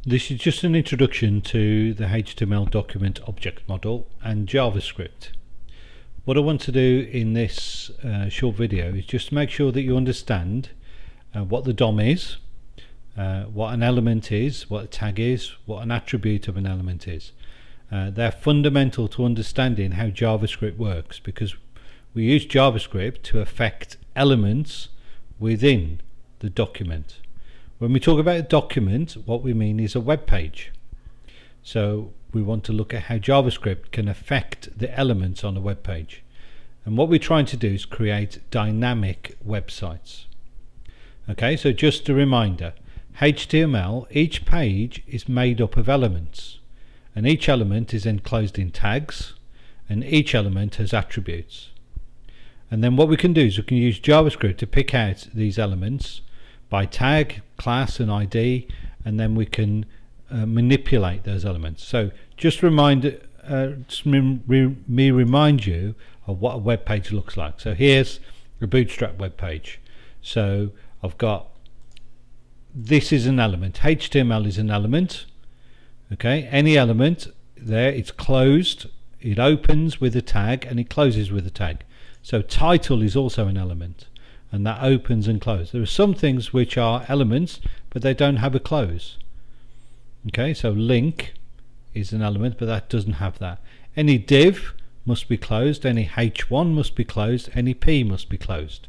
This is just an introduction to the HTML document object model and JavaScript. What I want to do in this short video is just to make sure that you understand what the DOM is, what an element is, what a tag is, what an attribute of an element is. They're fundamental to understanding how JavaScript works, because we use JavaScript to affect elements within the document. When we talk about a document, what we mean is a web page. So we want to look at how JavaScript can affect the elements on a web page. And what we're trying to do is create dynamic websites. Okay, so just a reminder, HTML, each page is made up of elements, and each element is enclosed in tags, and each element has attributes. And then what we can do is we can use JavaScript to pick out these elements by tag, class and ID, and then we can manipulate those elements. So just remind you of what a web page looks like. So here's a Bootstrap web page. So I've got, this is an element, HTML is an element. Okay, any element there, it's closed, it opens with a tag and it closes with a tag. So title is also an element, and that opens and closes. There are some things which are elements but they don't have a close. Okay, so link is an element but that doesn't have that. Any div must be closed, any h1 must be closed, any p must be closed.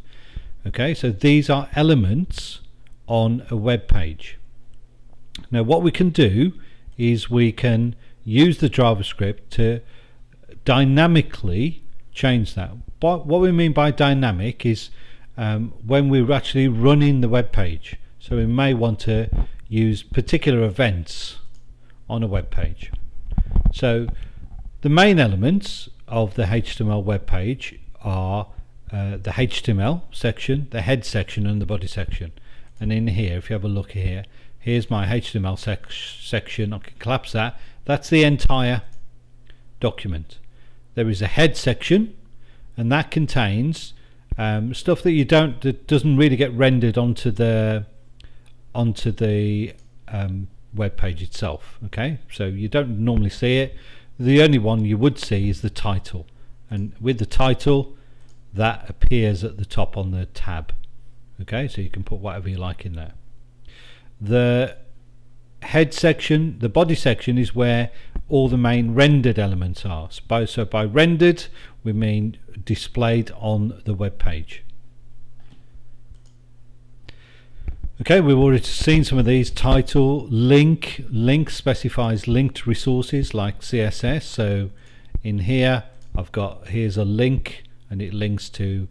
Okay, so these are elements on a web page. Now what we can do is we can use the JavaScript to dynamically change that. What we mean by dynamic is when we're actually running the web page. So we may want to use particular events on a web page. So the main elements of the HTML web page are the HTML section, the head section and the body section. And in here, if you have a look here, here's my HTML section. I can collapse that. That's the entire document. There is a head section, and that contains stuff that doesn't really get rendered onto the web page itself. Okay, so you don't normally see it. The only one you would see is the title, and with the title that appears at the top on the tab. Okay, so you can put whatever you like in there. The head section, the body section, is where all the main rendered elements are. So by rendered we mean displayed on the web page. Okay, we've already seen some of these. Title, link specifies linked resources like CSS. So in here I've got, here's a link and it links to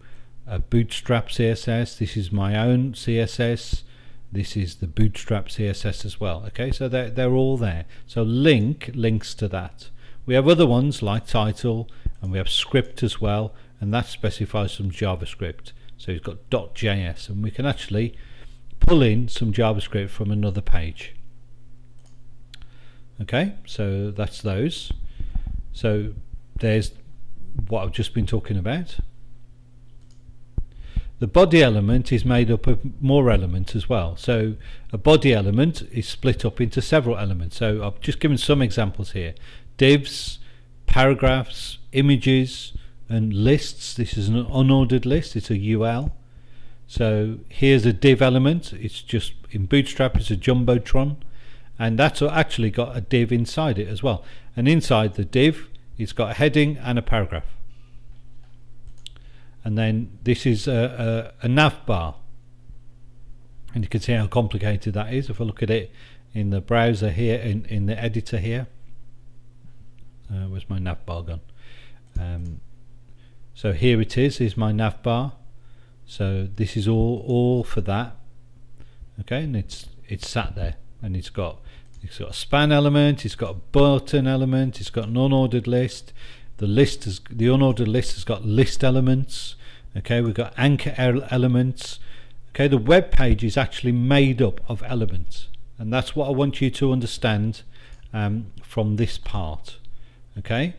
a Bootstrap CSS. This is my own CSS. This is the Bootstrap CSS as well. Okay, so they're all there. So link links to that. We have other ones like title, and we have script as well, and that specifies some JavaScript. So you've got .js, and we can actually pull in some JavaScript from another page. Okay, so that's those. So there's what I've just been talking about. The body element is made up of more elements as well. So a body element is split up into several elements. So I've just given some examples here. Divs, paragraphs, images, and lists. This is an unordered list, it's a UL. So here's a div element. It's just, in Bootstrap it's a jumbotron, and that's actually got a div inside it as well. And inside the div it's got a heading and a paragraph. And then this is a nav bar, and you can see how complicated that is if I look at it in the browser here, in the editor here. Where's my nav bar gone? So here it is my nav bar. So this is all for that. Okay, and it's sat there, and it's got a span element, it's got a button element, it's got an unordered list. The unordered list has got list elements. Okay, we've got anchor elements. Okay, the web page is actually made up of elements, and that's what I want you to understand from this part. Okay,